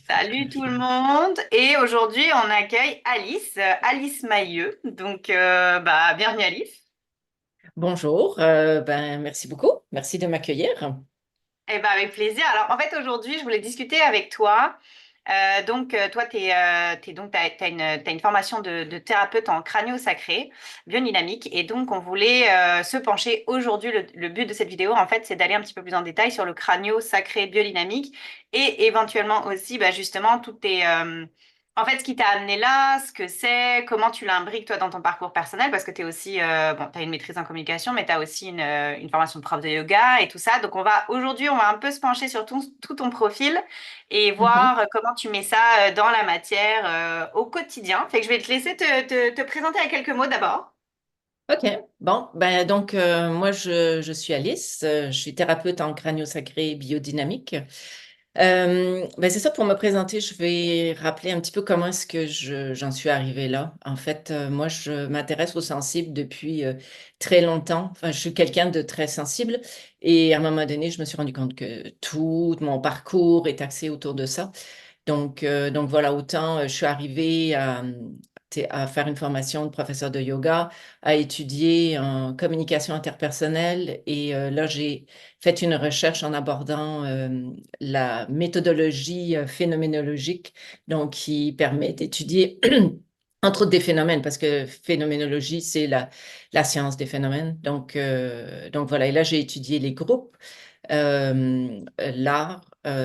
Salut tout le monde et aujourd'hui on accueille Alice, Alice Mailleux. Donc bienvenue Alice. Bonjour, merci beaucoup. Merci de m'accueillir. Eh ben avec plaisir. Alors en fait aujourd'hui je voulais discuter avec toi. Toi t'as une formation de thérapeute en crânio-sacré, biodynamique et donc on voulait se pencher aujourd'hui. Le but de cette vidéo en fait c'est d'aller un petit peu plus en détail sur le crânio-sacré biodynamique et éventuellement aussi justement en fait, ce qui t'a amené là, ce que c'est, comment tu l'imbriques toi dans ton parcours personnel, parce que tu es aussi, tu as une maîtrise en communication, mais tu as aussi une formation de prof de yoga et tout ça. Donc aujourd'hui, on va un peu se pencher sur tout ton profil et Mhm. voir comment tu mets ça dans la matière au quotidien. Fait que je vais te laisser te présenter à quelques mots d'abord. OK, moi je suis Alice, je suis thérapeute en crânio-sacré biodynamique. C'est ça, pour me présenter, je vais rappeler un petit peu comment est-ce que j'en suis arrivée là. En fait, moi je m'intéresse aux sensibles depuis très longtemps. Enfin, je suis quelqu'un de très sensible et à un moment donné, je me suis rendu compte que tout mon parcours est axé autour de ça. Donc voilà, autant je suis arrivée à faire une formation de professeur de yoga, à étudier en communication interpersonnelle et là, j'ai fait une recherche en abordant la méthodologie phénoménologique, donc qui permet d'étudier entre autres des phénomènes, parce que phénoménologie, c'est la science des phénomènes. Donc voilà, et là, j'ai étudié les groupes l'art.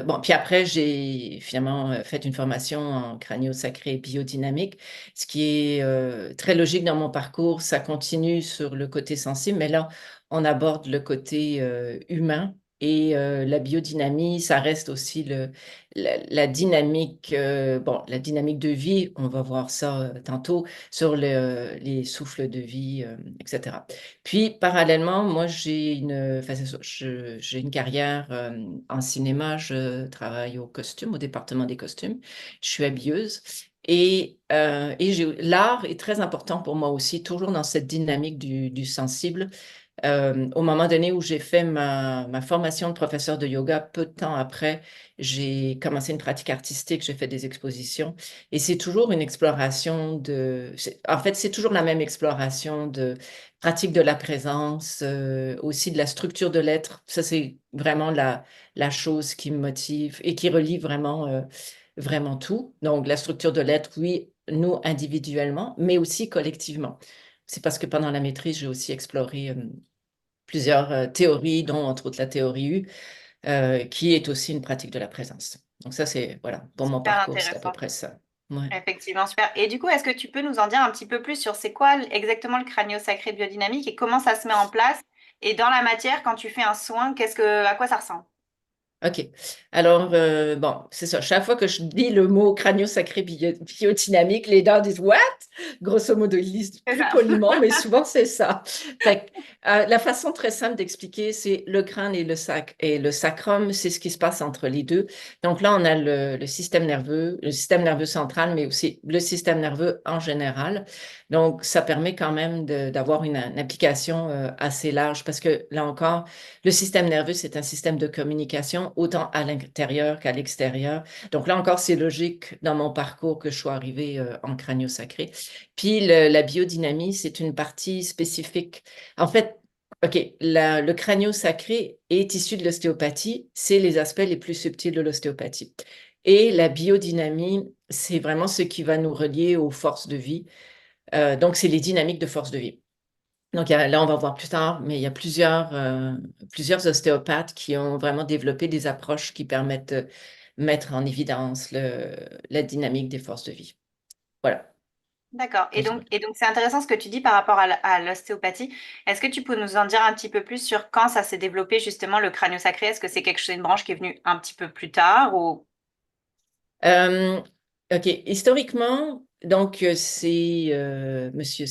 Bon, puis après, j'ai finalement fait une formation en crânio-sacré biodynamique, ce qui est très logique dans mon parcours. Ça continue sur le côté sensible, mais là, on aborde le côté humain. Et la biodynamie, ça reste aussi la dynamique, la dynamique de vie, on va voir ça tantôt, sur les souffles de vie, etc. Puis, parallèlement, moi, enfin, c'est ça, j'ai une carrière en cinéma. Je travaille au costume, au département des costumes. Je suis habilleuse. Et l'art est très important pour moi aussi, toujours dans cette dynamique du sensible. Au moment donné où j'ai fait ma formation de professeur de yoga, peu de temps après, j'ai commencé une pratique artistique, j'ai fait des expositions. Et c'est toujours une exploration en fait, c'est toujours la même exploration de pratique de la présence, aussi de la structure de l'être. Ça, c'est vraiment la chose qui me motive et qui relie vraiment tout. Donc, la structure de l'être, oui, nous individuellement, mais aussi collectivement. C'est parce que pendant la maîtrise, j'ai aussi exploré plusieurs théories, dont entre autres la théorie U, qui est aussi une pratique de la présence. Donc ça, c'est, voilà, pour mon Super parcours, c'est à peu intéressant. près ça. Ouais. Effectivement, super. Et du coup, est-ce que tu peux nous en dire un petit peu plus sur c'est quoi exactement le crânio-sacré biodynamique et comment ça se met en place? Et dans la matière, quand tu fais un soin, à quoi ça ressemble? OK. Alors, bon, c'est ça. Chaque fois que je dis le mot crânio-sacré biodynamique, les gens disent What? Grosso modo, ils lisent C'est plus ça. poliment, mais souvent c'est ça. Fait que, la façon très simple d'expliquer, c'est le crâne et le sacrum, c'est ce qui se passe entre les deux. Donc là, on a le système nerveux central, mais aussi le système nerveux en général. Donc, ça permet quand même d'avoir une application assez large parce que là encore, le système nerveux, c'est un système de communication autant à l'intérieur qu'à l'extérieur. Donc là encore, c'est logique dans mon parcours que je sois arrivée en crânio-sacré. Puis la biodynamie, c'est une partie spécifique. En fait, OK, le crânio-sacré est issu de l'ostéopathie. C'est les aspects les plus subtils de l'ostéopathie. Et la biodynamie, c'est vraiment ce qui va nous relier aux forces de vie. Donc, c'est les dynamiques de force de vie. Donc là, on va voir plus tard, mais il y a plusieurs ostéopathes qui ont vraiment développé des approches qui permettent de mettre en évidence la dynamique des forces de vie. Voilà, D'accord. résumé. Et donc c'est intéressant ce que tu dis par rapport à l'ostéopathie. Est-ce que tu peux nous en dire un petit peu plus sur quand ça s'est développé justement le crânio-sacré? Est-ce que c'est quelque chose, une branche qui est venue un petit peu plus tard ou... Euh, OK, historiquement, donc c'est Monsieur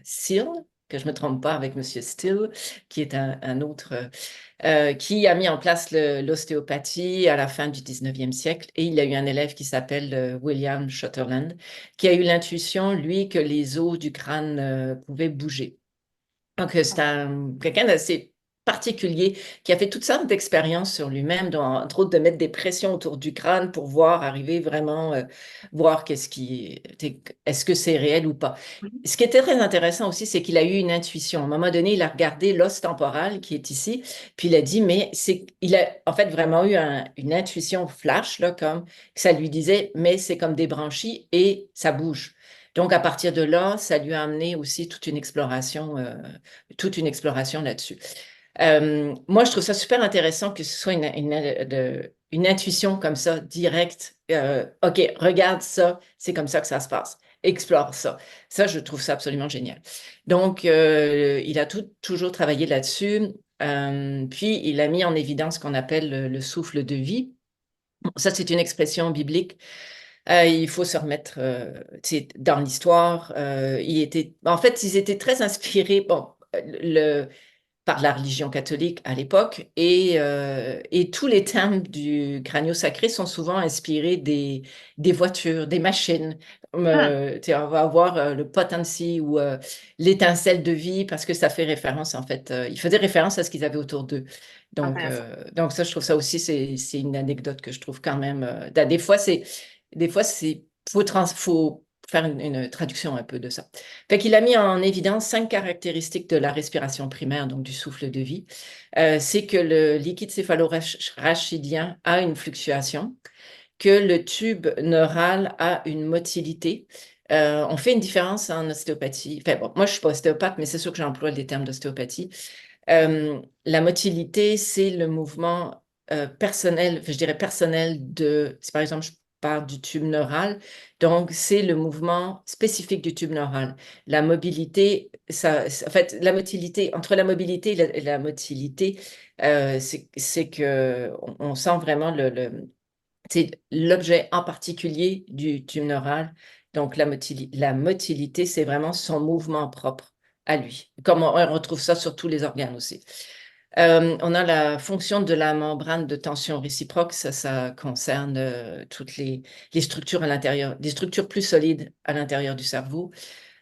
Searle, que je ne me trompe pas avec Monsieur Still, qui est un autre, qui a mis en place l'ostéopathie à la fin du 19e siècle. Et il a eu un élève qui s'appelle William Shutterland, qui a eu l'intuition, lui, que les os du crâne pouvaient bouger. Donc, quelqu'un d'assez particulier qui a fait toutes sortes d'expériences sur lui-même, dont, entre autres de mettre des pressions autour du crâne pour voir arriver vraiment, voir est-ce que c'est réel ou pas. Mhm. Ce qui était très intéressant aussi, c'est qu'il a eu une intuition. À un moment donné, il a regardé l'os temporal qui est ici, puis il a dit, il a en fait vraiment eu une intuition flash, là, comme que ça lui disait, mais c'est comme des branchies et ça bouge. Donc, à partir de là, ça lui a amené aussi toute une exploration là-dessus. Moi, je trouve ça super intéressant que ce soit une intuition comme ça, directe. OK, regarde ça, c'est comme ça que ça se passe. Explore ça. Ça, je trouve ça absolument génial. Donc, il a toujours travaillé là-dessus. Puis, il a mis en évidence ce qu'on appelle le souffle de vie. Bon, ça, c'est une expression biblique. Il faut se remettre dans l'histoire. En fait, ils étaient très inspirés. Bon, par la religion catholique à l'époque. Et tous les thèmes du crânio-sacré sont souvent inspirés des voitures, des machines. Hmm, On va avoir le potency ou l'étincelle de vie parce que ça fait référence, en fait. Il faisait référence à ce qu'ils avaient autour d'eux. intéressant. Donc ça, je trouve ça aussi, c'est une anecdote que je trouve quand même. Des fois, faut faire une traduction un peu de ça. Fait qu'il a mis en évidence 5 caractéristiques de la respiration primaire, donc du souffle de vie. C'est que le liquide céphalorachidien a une fluctuation, que le tube neural a une motilité. On fait une différence en ostéopathie. Enfin bon, moi je suis pas ostéopathe, mais c'est sûr que j'emploie les termes d'ostéopathie. La motilité, c'est le mouvement personnel, je dirais personnel si par exemple je parle du tube neural, donc c'est le mouvement spécifique du tube neural. La mobilité, en fait, la motilité, entre la mobilité et la motilité, c'est que on sent vraiment c'est l'objet en particulier du tube neural. Donc la motilité, c'est vraiment son mouvement propre à lui. Comme on retrouve ça sur tous les organes aussi. On a la fonction de la membrane de tension réciproque. Ça concerne toutes les structures à l'intérieur, des structures plus solides à l'intérieur du cerveau.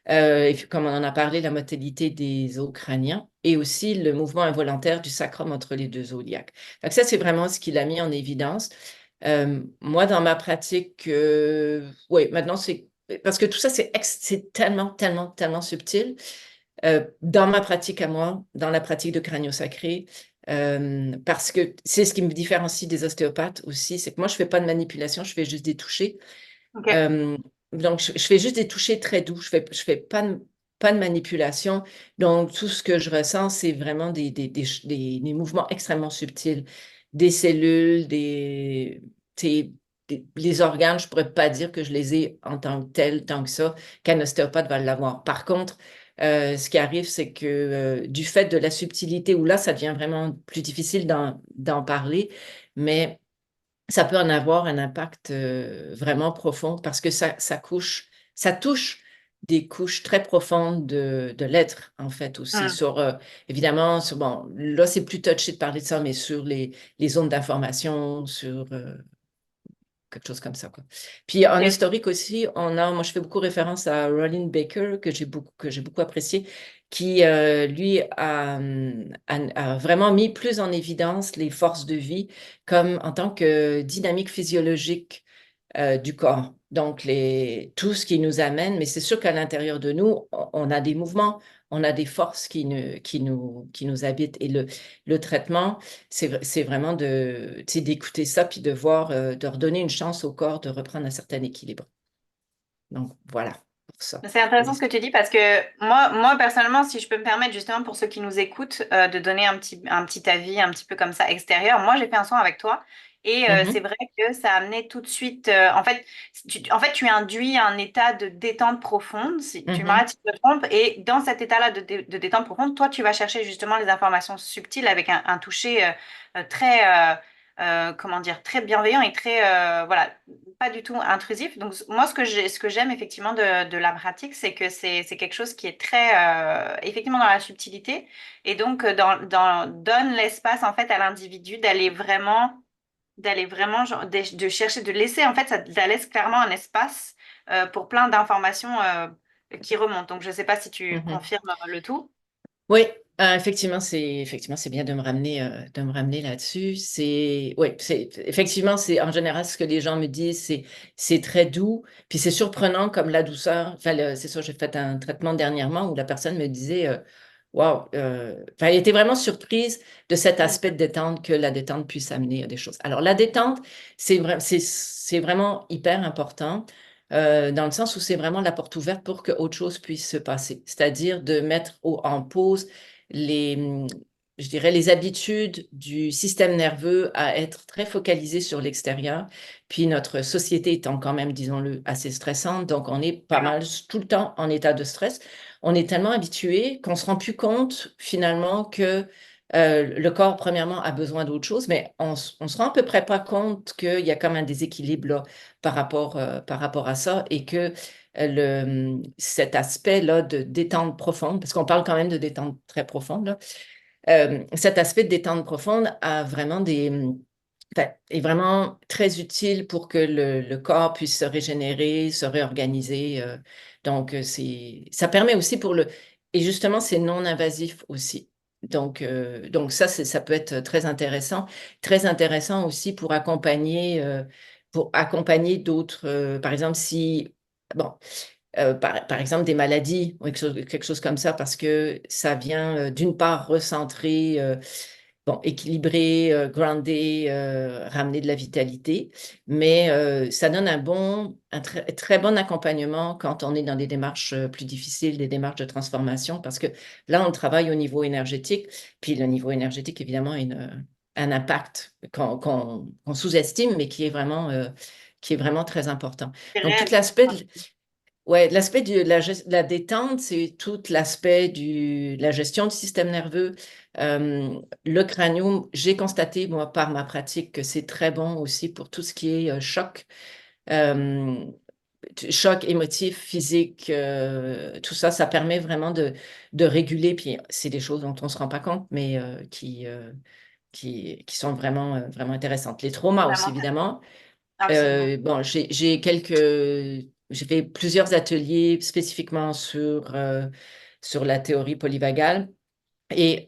Et puis, comme on en a parlé, la motilité des os crâniens et aussi le mouvement involontaire du sacrum entre les deux os iliaques. Donc ça, c'est vraiment ce qu'il a mis en évidence. Moi, dans ma pratique, oui, maintenant, c'est parce que tout ça, c'est tellement, tellement, tellement subtil. Dans ma pratique à moi, dans la pratique de crânio-sacré, parce que c'est ce qui me différencie des ostéopathes aussi, c'est que moi, je ne fais pas de manipulation, je fais juste des touchés. Ok. Euh, donc, je fais juste des touchés très doux, je fais pas de manipulation. Donc, tout ce que je ressens, c'est vraiment des mouvements extrêmement subtils, des cellules, les organes, je ne pourrais pas dire que je les ai en tant que tels, tant que ça, qu'un ostéopathe va l'avoir. Par contre, ce qui arrive, c'est que du fait de la subtilité, où là, ça devient vraiment plus difficile d'en parler, mais ça peut en avoir un impact vraiment profond parce que ça touche des couches très profondes de l'être, en fait, aussi. Hmm, Évidemment, bon, là, c'est plus touché de parler de ça, mais sur les zones d'information, sur quelque chose comme ça, quoi. Puis en ok. historique aussi, moi je fais beaucoup référence à Rollin Baker, que j'ai beaucoup apprécié, qui lui a vraiment mis plus en évidence les forces de vie comme en tant que dynamique physiologique du corps. Donc, tout ce qui nous amène, mais c'est sûr qu'à l'intérieur de nous, on a des mouvements, on a des forces qui nous habitent. Et le traitement, c'est vraiment tu sais, d'écouter ça, puis de voir, de redonner une chance au corps de reprendre un certain équilibre. Donc, voilà pour ça. C'est intéressant ce que tu dis parce que moi personnellement, si je peux me permettre justement pour ceux qui nous écoutent de donner un petit avis un petit peu comme ça extérieur, moi j'ai fait un soin avec toi et c'est Mhm, vrai que ça a amené tout de suite, en fait tu induis un état de détente profonde, si tu mhm, m'arrêtes si je me trompe, et dans cet état-là de détente profonde, toi tu vas chercher justement les informations subtiles avec un toucher très, comment dire, très bienveillant et très, voilà, pas du tout intrusif. Donc, moi, ce que j'aime effectivement de la pratique, c'est que c'est quelque chose qui est très, effectivement, dans la subtilité. Et donc, donne l'espace, en fait, à l'individu d'aller vraiment, genre, de chercher, de laisser, en fait, ça laisse clairement un espace pour plein d'informations qui remontent. Donc, je ne sais pas si tu mhm. confirmes le tout. Oui, Effectivement, c'est bien de me ramener là-dessus. Oui, effectivement, c'est en général ce que les gens me disent, c'est très doux, puis c'est surprenant comme la douceur. Enfin, c'est ça, j'ai fait un traitement dernièrement où la personne me disait, waouh, enfin, elle était vraiment surprise de cet Mm. aspect de détente que la détente puisse amener à des choses. Alors, la détente, c'est vraiment hyper important. Dans le sens où c'est vraiment la porte ouverte pour que autre chose puisse se passer, c'est-à-dire de mettre en pause les, je dirais, les habitudes du système nerveux à être très focalisé sur l'extérieur. Puis notre société étant quand même, disons-le, assez stressante, donc on est pas Vraiment. mal tout le temps en état de stress. On est tellement habitué qu'on ne se rend plus compte finalement que le corps, premièrement, a besoin d'autre chose, mais on ne se rend à peu près pas compte qu'il y a comme un déséquilibre là, par rapport à ça et que cet aspect-là de détente profonde, parce qu'on parle quand même de détente très profonde, là, cet aspect de détente profonde a vraiment enfin, est vraiment très utile pour que le corps puisse se régénérer, se réorganiser. Donc, ça permet aussi et justement, c'est non invasif aussi. Donc ça, ça peut être très intéressant aussi pour accompagner d'autres. Par exemple, si, bon, par exemple des maladies ou quelque chose comme ça, parce que ça vient d'une part recentrer, bon, équilibrer, grounder, ramener de la vitalité, mais ça donne un très bon accompagnement quand on est dans des démarches plus difficiles, des démarches de transformation, parce que là, on travaille au niveau énergétique, puis le niveau énergétique, évidemment, a un impact qu'on sous-estime, mais qui est vraiment très important. C'est Donc, tout réel. l'aspect Ouais, l'aspect de la détente, c'est tout l'aspect de la gestion du système nerveux. Le cranium, j'ai constaté, moi, par ma pratique, que c'est très bon aussi pour tout ce qui est euh, choc émotif, physique, tout ça, ça permet vraiment de réguler. Puis c'est des choses dont on ne se rend pas compte, mais qui sont vraiment intéressantes. Les traumas aussi, Vraiment, évidemment. absolument. Bon, j'ai fait plusieurs ateliers spécifiquement sur la théorie polyvagale et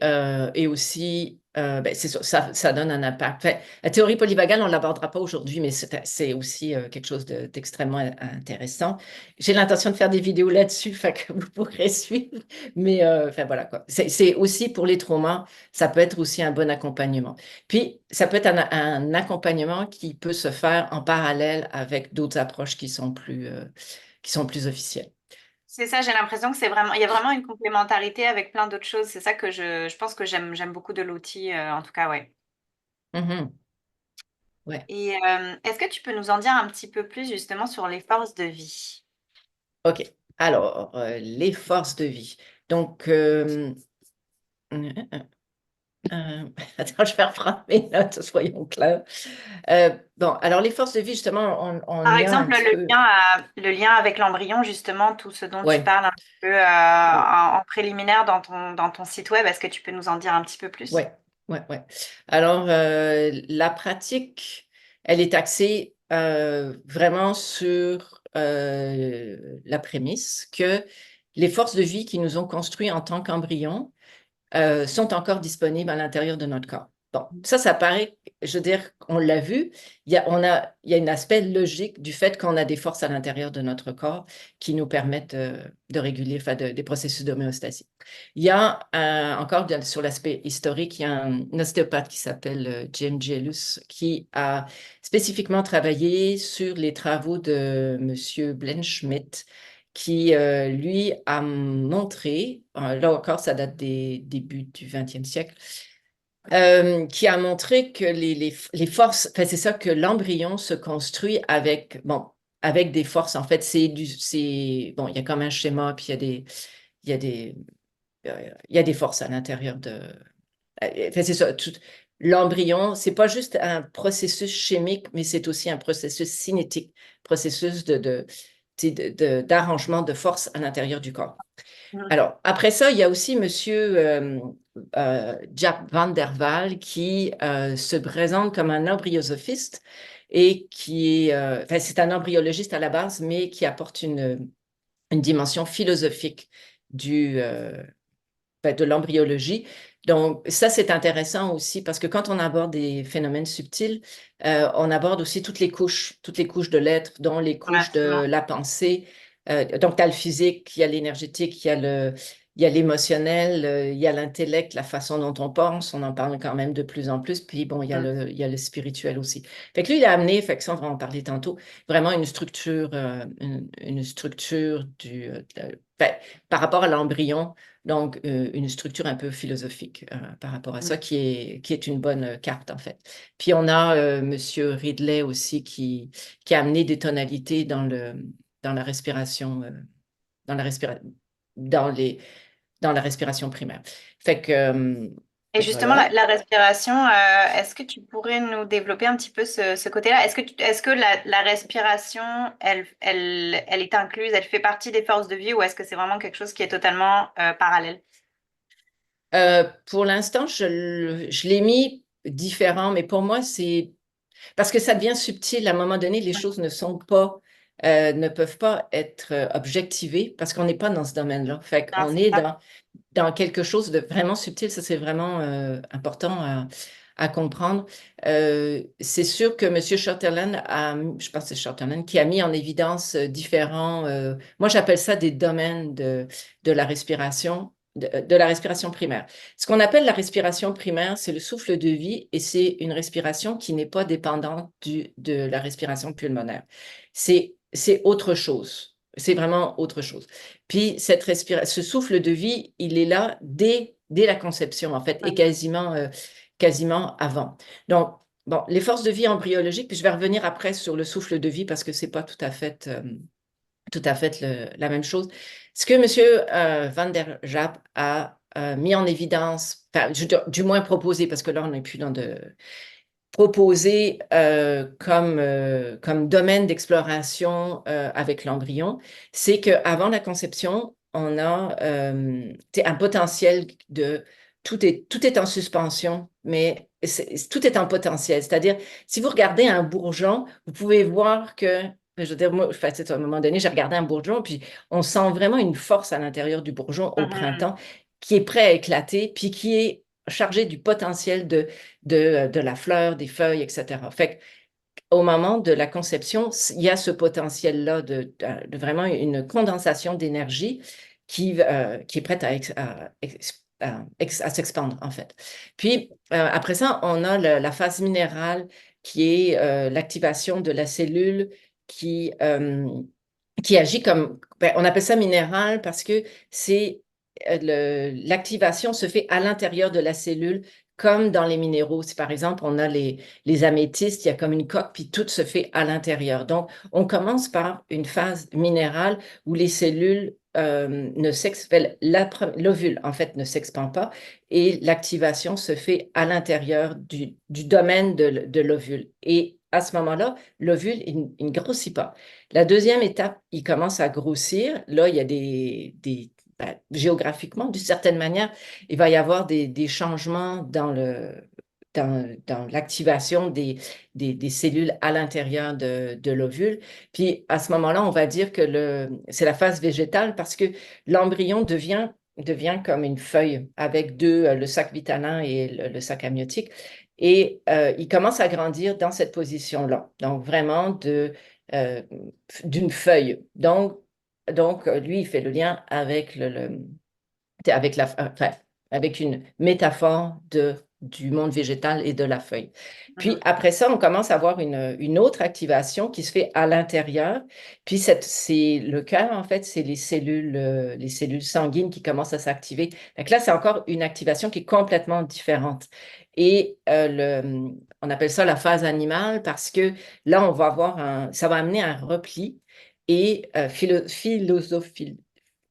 aussi, ben, c'est ça donne un impact. Enfin, la théorie polyvagale, on ne l'abordera pas aujourd'hui, mais c'est aussi quelque chose d'extrêmement intéressant. J'ai l'intention de faire des vidéos là-dessus, fait que vous pourrez suivre. Mais enfin, voilà quoi. C'est aussi pour les traumas, ça peut être aussi un bon accompagnement. Puis, ça peut être un accompagnement qui peut se faire en parallèle avec d'autres approches qui sont plus officielles. C'est ça, j'ai l'impression que il y a vraiment une complémentarité avec plein d'autres choses. C'est ça que je pense que j'aime beaucoup de l'outil, en tout cas, ouais. Mhm. Ouais. Et est-ce que tu peux nous en dire un petit peu plus justement sur les forces de vie? OK. Alors, les forces de vie. Donc, euh, attends, je vais reprendre mes notes, soyons clairs. Bon, alors les forces de vie, justement, on Par y a un exemple, petit peu. le lien avec l'embryon, justement, tout ce dont tu Ouais, parles un petit peu en préliminaire dans ton site web, est-ce que tu peux nous en dire un petit peu plus? ouais, ouais. Alors, la pratique, elle est axée vraiment sur la prémisse que les forces de vie qui nous ont construits en tant qu'embryons sont encore disponibles à l'intérieur de notre corps. Bon, ça paraît, je veux dire, on l'a vu, il y a un aspect logique du fait qu'on a des forces à l'intérieur de notre corps qui nous permettent de réguler, enfin, des processus d'homéostasie. Il y a encore sur l'aspect historique, il y a un ostéopathe qui s'appelle Jim Jelus qui a spécifiquement travaillé sur les travaux de Monsieur Blenschmidt qui, lui, a montré, là encore, ça date des débuts du XXe siècle, qui a montré que les forces, enfin, c'est ça que l'embryon se construit avec, bon, avec des forces. En fait, bon, il y a comme un schéma, puis il y a il y a des forces à l'intérieur enfin, c'est ça. L'embryon, c'est pas juste un processus chimique, mais c'est aussi un processus cinétique, processus tu sais, d'arrangement de force à l'intérieur du corps. Mhm. Alors, après ça, il y a aussi Monsieur Jaap van der Waal qui se présente comme un embryosophiste et enfin, c'est un embryologiste à la base, mais qui apporte une dimension philosophique du, euh, de l'embryologie. Donc, ça, c'est intéressant aussi parce que quand on aborde des phénomènes subtils, on aborde aussi toutes les couches de l'être, dont les Ouais, couches de absolument. la pensée. Donc, il y a le physique, il y a l'énergétique, il y a l'émotionnel, il y a l'intellect, la façon dont on pense. On en parle quand même de plus en plus. Puis, bon, Mm. il y a le spirituel aussi. Fait que lui, il a amené, fait que ça, on va en parler tantôt, vraiment une structure ben, par rapport à l'embryon. Donc, une structure un peu philosophique par rapport à ça, Mm. qui est une bonne carte, en fait. Puis, on a Monsieur Ridley aussi qui a amené des tonalités dans la respiration, dans la respira- dans les, dans la respiration primaire. Fait que, Et justement, voilà. la respiration, est-ce que tu pourrais nous développer un petit peu ce côté-là? Est-ce que la respiration, elle est incluse, elle fait partie des forces de vie ou est-ce que c'est vraiment quelque chose qui est totalement parallèle? Pour l'instant, je l'ai mis différent, mais pour moi, c'est parce que ça devient subtil. À un moment donné, les choses ne peuvent pas être objectivées parce qu'on n'est pas dans ce domaine-là. Fait Non, qu'on c'est est ça. dans quelque chose de vraiment subtil. Ça, c'est vraiment important à comprendre. C'est sûr que M. Shortland je pense que c'est Shortland, qui a mis en évidence différents, moi j'appelle ça des domaines de la respiration. De la respiration primaire. Ce qu'on appelle la respiration primaire, c'est le souffle de vie et c'est une respiration qui n'est pas dépendante de la respiration pulmonaire. C'est autre chose. C'est vraiment autre chose. Puis ce souffle de vie, il est là dès la conception, en fait, et Ouais. quasiment avant. Donc, bon, les forces de vie embryologiques, puis je vais revenir après sur le souffle de vie parce que c'est pas tout à fait la même chose. Ce que M. Van der Jaap a mis en évidence, enfin, du moins proposé, parce que là, on n'est plus dans de proposé comme domaine d'exploration avec l'embryon, c'est qu'avant la conception, on a un potentiel de... tout est en suspension, mais tout est en potentiel. C'est-à-dire, si vous regardez un bourgeon, vous pouvez voir que, je veux dire, moi, enfin, à un moment donné, j'ai regardé un bourgeon, puis on sent vraiment une force à l'intérieur du bourgeon au Mhm. printemps qui est prêt à éclater, puis qui est chargé du potentiel de la fleur, des feuilles, etc. Fait qu'au moment de la conception, il y a ce potentiel-là de vraiment une condensation d'énergie qui est prête à s'expandre, en fait. Puis, après ça, on a la phase minérale qui est l'activation de la cellule qui, euh, qui agit comme, ben, on appelle ça minéral parce que c'est l'activation se fait à l'intérieur de la cellule, comme dans les minéraux. Si par exemple on a les améthystes, il y a comme une coque, puis tout se fait à l'intérieur. Donc, on commence par une phase minérale où les cellules ne s'expellent, l'ovule en fait ne s'expand pas et l'activation se fait à l'intérieur du domaine de l'ovule. Et à ce moment-là, l'ovule, il ne grossit pas. La deuxième étape, il commence à grossir. Là, il y a géographiquement, d'une certaine manière, il va y avoir des changements dans l'activation des cellules à l'intérieur de l'ovule. Puis à ce moment-là, on va dire que c'est la phase végétale parce que l'embryon devient comme une feuille avec le sac vitalin et le sac amniotique. Et il commence à grandir dans cette position-là. Donc vraiment euh, d'une feuille. Donc, lui, il fait le lien avec avec enfin, avec une métaphore du monde végétal et de la feuille. Puis Mhm. après ça, on commence à avoir une autre activation qui se fait à l'intérieur. Puis c'est le cœur, en fait, c'est les cellules sanguines qui commencent à s'activer. Donc là, c'est encore une activation qui est complètement différente. Et on appelle ça la phase animale parce que là, on va avoir ça va amener un repli et philosophie.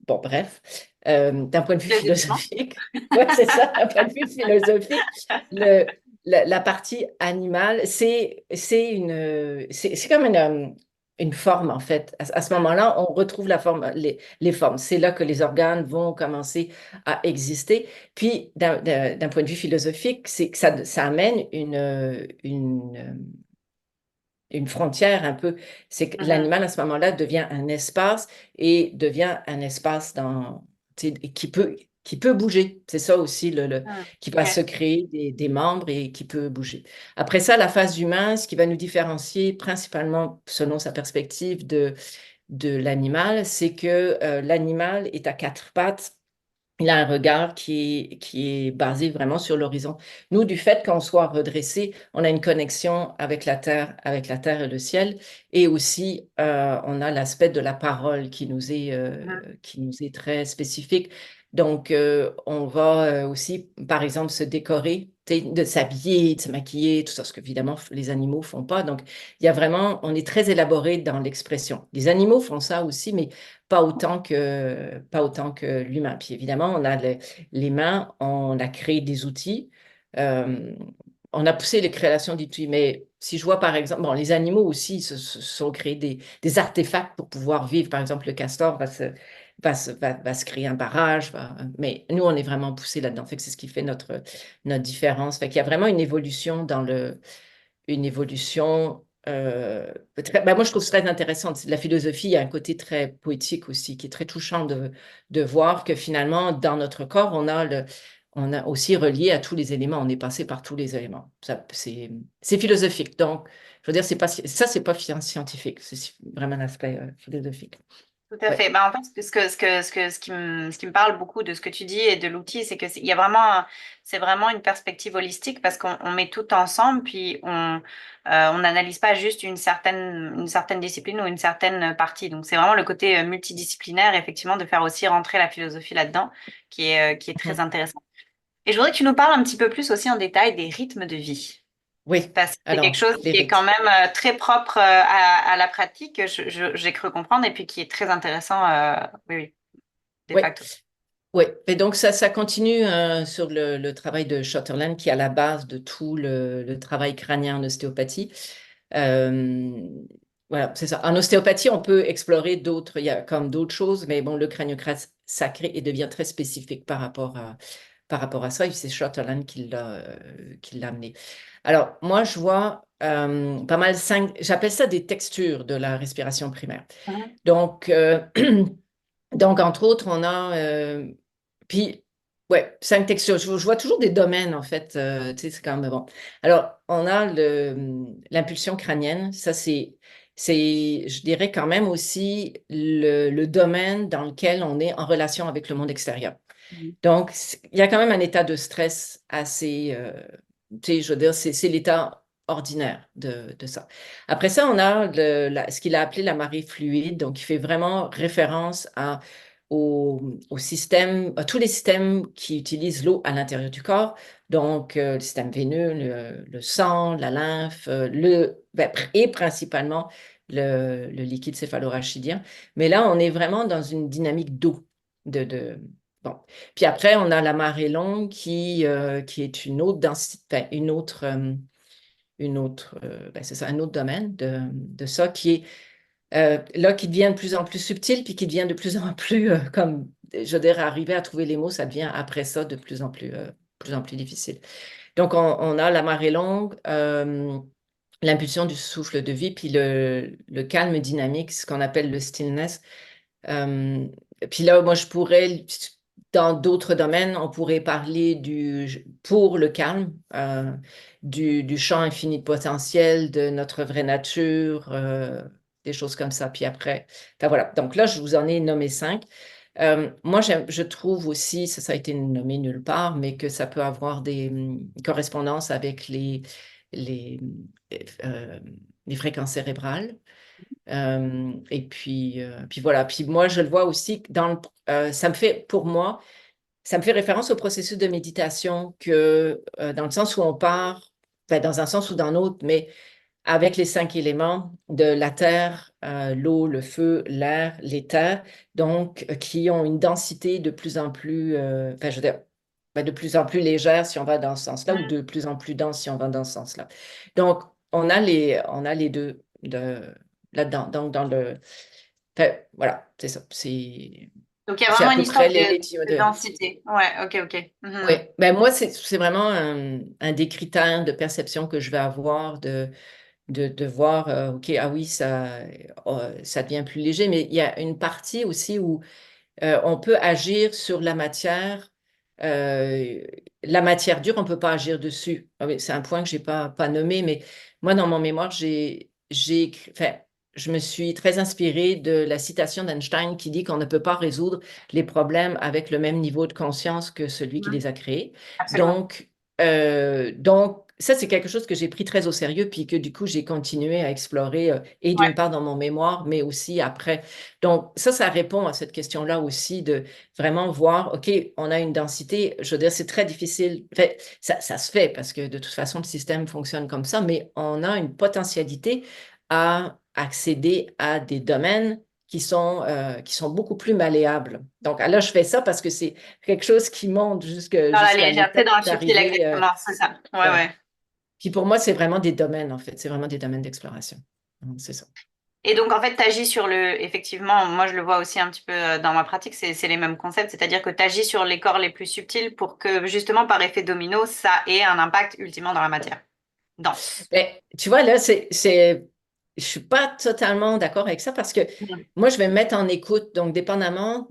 Bon, bref, d'un point de vue Logiquement. philosophique, ouais, c'est ça, d'un point de vue philosophique, la partie animale, c'est comme une forme, en fait. À ce Mhm. moment-là, on retrouve la forme, les formes. C'est là que les organes vont commencer à exister. Puis, d'un point de vue philosophique, c'est que ça amène une frontière un peu. C'est que Mhm. l'animal, à ce moment-là, devient un espace et devient un espace tu sais, qui peut qui peut bouger. C'est ça aussi, qui va se Ok. créer des membres et qui peut bouger. Après ça, la phase humaine, ce qui va nous différencier principalement, selon sa perspective de l'animal, c'est que l'animal est à quatre pattes. Il a un regard qui est basé vraiment sur l'horizon. Nous, du fait qu'on soit redressé, on a une connexion avec la terre et le ciel. Et aussi, on a l'aspect de la parole Mhm. qui nous est très spécifique. Donc, on va aussi, par exemple, se décorer, tu sais, de s'habiller, de se maquiller, tout ça, ce que évidemment les animaux font pas. Donc, il y a vraiment, on est très élaboré dans l'expression. Les animaux font ça aussi, mais pas autant que l'humain. Puis évidemment, les mains, on a créé des outils, euh, on a poussé les créations d'outils, mais si je vois par exemple, bon, les animaux aussi se sont créés des artefacts pour pouvoir vivre. Par exemple, le castor va se créer un barrage, mais nous, on est vraiment poussé là-dedans. Fait que c'est ce qui fait notre différence. Fait qu'il y a vraiment une évolution. Ben moi, je trouve ça très intéressant. La philosophie, il y a un côté très poétique aussi, qui est très touchant de voir que finalement, dans notre corps, on a aussi relié à tous les éléments. On est passé par tous les éléments. C'est philosophique. Donc, je veux dire, ça, c'est pas scientifique. C'est vraiment un aspect philosophique. Tout à Ouais. fait. Bah, en fait, ce qui me parle beaucoup de ce que tu dis et de l'outil, c'est que il y a vraiment, c'est vraiment une perspective holistique parce qu'on met tout ensemble, puis on n'analyse pas juste une certaine discipline ou une certaine partie. Donc, c'est vraiment le côté multidisciplinaire, effectivement, de faire aussi rentrer la philosophie là-dedans, qui est très Mhm. intéressant. Et je voudrais que tu nous parles un petit peu plus aussi en détail des rythmes de vie. Oui. Parce que c'est quelque Alors, chose les qui est quand rites. même très propre à la pratique, j'ai cru comprendre, et puis qui est très intéressant, oui, oui, de Oui. facto. Oui, et donc ça continue sur le travail de Schotterland qui est à la base de tout le travail crânien en ostéopathie. Euh, voilà, c'est ça. En ostéopathie, on peut explorer il y a comme d'autres choses, mais bon, le crânio-crasse sacré il devient très spécifique par rapport à ça, et c'est Schotterland qui l'a amené. Alors, moi, je vois pas mal j'appelle ça des textures de la respiration primaire. Mhm. Donc, donc, entre autres, on a, puis, ouais, cinq textures. Je vois toujours des domaines, en fait. Tu sais, c'est quand même bon. Alors, on a l'impulsion crânienne. Ça, je dirais quand même aussi le domaine dans lequel on est en relation avec le monde extérieur. Mhm. Donc, il y a quand même un état de stress assez, tu sais, je veux dire, c'est l'état ordinaire de ça. Après ça, on a ce qu'il a appelé la marée fluide, donc il fait vraiment référence au système, à tous les systèmes qui utilisent l'eau à l'intérieur du corps, donc le système veineux, le sang, la lymphe, et principalement le liquide céphalorachidien. Mais là, on est vraiment dans une dynamique d'eau. Bon. Puis après, on a la marée longue qui est une autre densité, enfin, ben, c'est ça, un autre domaine de ça qui est là qui devient de plus en plus subtil, puis qui devient de plus en plus comme, je veux dire, arriver à trouver les mots, ça devient après ça de plus en plus difficile. Donc, on a la marée longue, l'impulsion du souffle de vie, puis le calme dynamique, ce qu'on appelle le stillness. Euh, Puis là, moi, dans d'autres domaines, on pourrait parler pour le calme, du champ infini de potentiel, de notre vraie nature, des choses comme ça. Puis après, enfin voilà. Donc là, je vous en ai nommé cinq. Moi, je trouve aussi, ça a été nommé nulle part, mais que ça peut avoir des correspondances avec les, euh, les fréquences cérébrales. Puis voilà. Puis moi, je le vois aussi ça me fait, pour moi, ça me fait référence au processus de méditation dans le sens où on part, enfin, dans un sens ou dans l'autre, mais avec les cinq éléments de la terre, l'eau, le feu, l'air, l'éther, donc qui ont une densité de plus en plus, enfin, je veux dire, ben, de plus en plus légère si on va dans ce sens-là, ou de plus en plus dense si on va dans ce sens-là. Donc, on a les deux là-dedans. Donc, enfin, voilà, c'est ça. Donc, il y a C'est à vraiment une peu histoire près les de densité. Ouais, ok, ok. oui, Mhm. ben moi, c'est vraiment un des critères de perception que je vais avoir de voir, OK, ah oui, ça devient plus léger, mais il y a une partie aussi où On peut agir sur la matière dure, on ne peut pas agir dessus. Ah oui, c'est un point que je n'ai pas nommé, mais moi, dans mon mémoire, enfin, je me suis très inspirée de la citation d'Einstein qui dit qu'on ne peut pas résoudre les problèmes avec le même niveau de conscience que celui qui Mhm. les a créés. Absolument. Donc, ça, c'est quelque chose que j'ai pris très au sérieux, puis que du coup, j'ai continué à explorer, et Ouais. d'une part dans mon mémoire, mais aussi après. Donc, ça répond à cette question-là aussi de vraiment voir, OK, on a une densité, je veux dire, c'est très difficile. Enfin, ça se fait parce que de toute façon, le système fonctionne comme ça, mais on a une potentialité à accéder à des domaines qui sont beaucoup plus malléables. Donc, là, je fais ça parce que c'est quelque chose qui monte Dans la jusqu'à légèreté, l'étape dans le subtil, d'arriver. exactement, c'est ça. Ouais, Ouais. ouais. Puis pour moi, c'est vraiment des domaines, en fait. C'est vraiment des domaines d'exploration. Donc, c'est ça. Et donc, en fait, tu agis sur effectivement, moi je le vois aussi un petit peu dans ma pratique, c'est les mêmes concepts, c'est-à-dire que tu agis sur les corps les plus subtils pour que justement, par effet domino, ça ait un impact ultimement dans la matière dense. Mais, tu vois, là, je suis pas totalement d'accord avec ça parce que Mhm. moi, je vais me mettre en écoute. Donc, dépendamment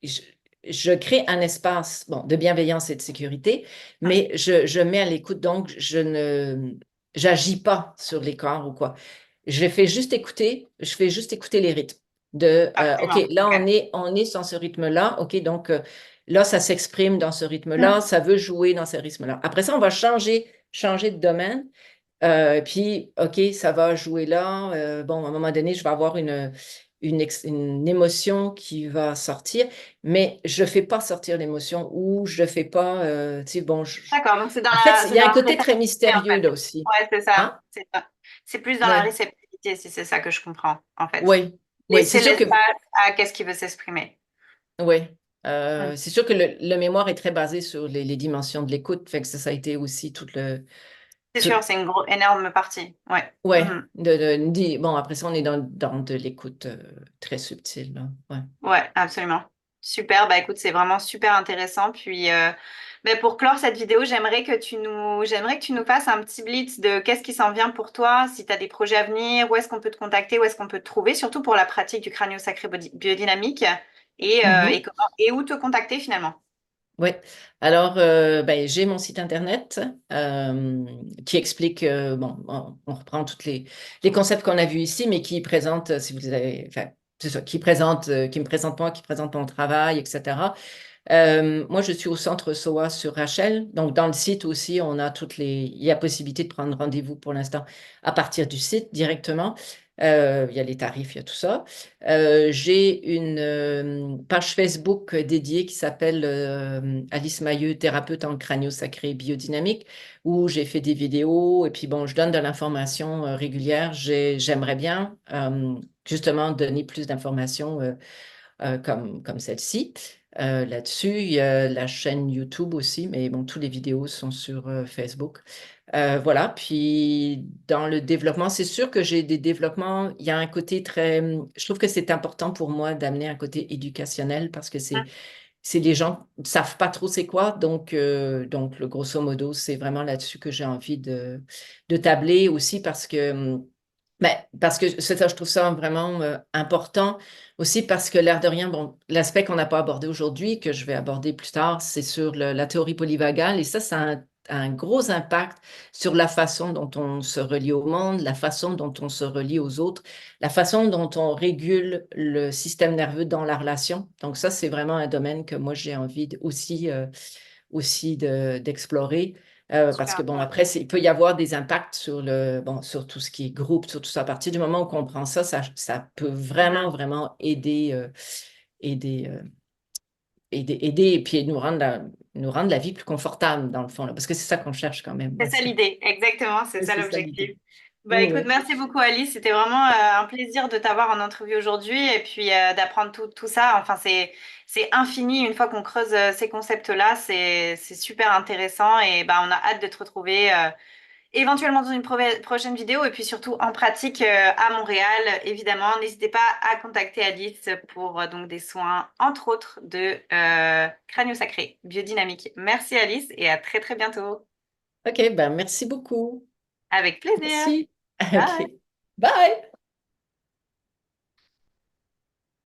je, je crée un espace, bon, de bienveillance et de sécurité, mais je mets à l'écoute. Donc, j'agis pas sur les corps ou quoi. Je fais juste écouter les rythmes. OK, Absolument. là, Ok. on est dans ce rythme-là. OK, donc là, ça s'exprime dans ce rythme-là, Mhm. ça veut jouer dans ce rythme-là. Après ça, on va changer de domaine. Puis, OK, ça va jouer là. Bon, à un moment donné, je vais avoir une émotion qui va sortir, mais je ne fais pas sortir l'émotion ou je ne fais pas. Tu sais, bon, D'accord, donc en fait, il c'est y a dans un la côté très réceptivité en mystérieux fait. là aussi. Ouais, c'est ça. Hein? C'est ça. C'est plus dans la Ouais, réceptivité, si c'est ça que je comprends, en fait. oui, oui, c'est Laisser sûr que. l'espace à qu'est-ce qui veut s'exprimer. Oui. Mhm. C'est sûr que le mémoire est très basé sur les dimensions de l'écoute, fait que ça a été aussi C'est tout, sûr, c'est une énorme partie. Ouais. ouais, Mhm. bon, après ça, on est dans de l'écoute très subtile, là. Ouais. Ouais, absolument. Super, bah écoute, c'est vraiment super intéressant. Puis bah, pour clore cette vidéo, j'aimerais que tu nous fasses un petit blitz de qu'est-ce qui s'en vient pour toi, si tu as des projets à venir, où est-ce qu'on peut te contacter, où est-ce qu'on peut te trouver, surtout pour la pratique du crânio-sacré biodynamique et Mhm. comment et où te contacter finalement. Ouais. Alors, ben, j'ai mon site internet qui explique, bon, on reprend les concepts qu'on a vus ici, mais qui présente, si vous avez, enfin, c'est ça, qui me présente moi, qui présente mon travail, etc. Moi, je suis au centre SOA sur Rachel. Donc, dans le site aussi, il y a possibilité de prendre rendez-vous pour l'instant à partir du site directement. Il y a les tarifs, il y a tout ça. J'ai une page Facebook dédiée qui s'appelle Alice Mailleux, thérapeute en crânio-sacré biodynamique, où j'ai fait des vidéos et puis bon, je donne de l'information régulière. J'aimerais bien justement donner plus d'informations comme celle-ci. Là-dessus, il y a la chaîne YouTube aussi, mais bon, toutes les vidéos sont sur Facebook. Voilà, puis dans le développement, c'est sûr que j'ai des développements, il y a un côté je trouve que c'est important pour moi d'amener un côté éducationnel parce que c'est les gens ne savent pas trop c'est quoi, donc le grosso modo, c'est vraiment là-dessus que j'ai envie de tabler aussi parce que c'est ça, je trouve ça vraiment important aussi parce que l'air de rien, bon, l'aspect qu'on n'a pas abordé aujourd'hui, que je vais aborder plus tard, c'est sur la théorie polyvagale et ça a un gros impact sur la façon dont on se relie au monde, la façon dont on se relie aux autres, la façon dont on régule le système nerveux dans la relation. Donc ça, c'est vraiment un domaine que moi, j'ai envie aussi d'explorer. Parce Super que bon, intéressant. après, il peut y avoir des impacts bon, sur tout ce qui est groupe, sur tout ça. À partir du moment où on comprend ça, ça peut vraiment, Mhm. vraiment aider, aider et puis nous rendre la vie plus confortable, dans le fond, là, parce que c'est ça qu'on cherche quand même C'est ça aussi. l'idée, exactement, c'est Et ça c'est ça l'objectif. l'idée. Bah Oui, écoute, oui. merci beaucoup Alice, c'était vraiment un plaisir de t'avoir en entrevue aujourd'hui et puis d'apprendre tout ça. Enfin, c'est infini une fois qu'on creuse ces concepts-là, c'est super intéressant et bah on a hâte de te retrouver éventuellement dans une prochaine vidéo et puis surtout en pratique à Montréal, évidemment. N'hésitez pas à contacter Alice pour donc des soins, entre autres, de crânio-sacré biodynamique. Merci Alice et à très très bientôt. OK, ben merci beaucoup. Avec plaisir. Merci. OK. Bye. Bye.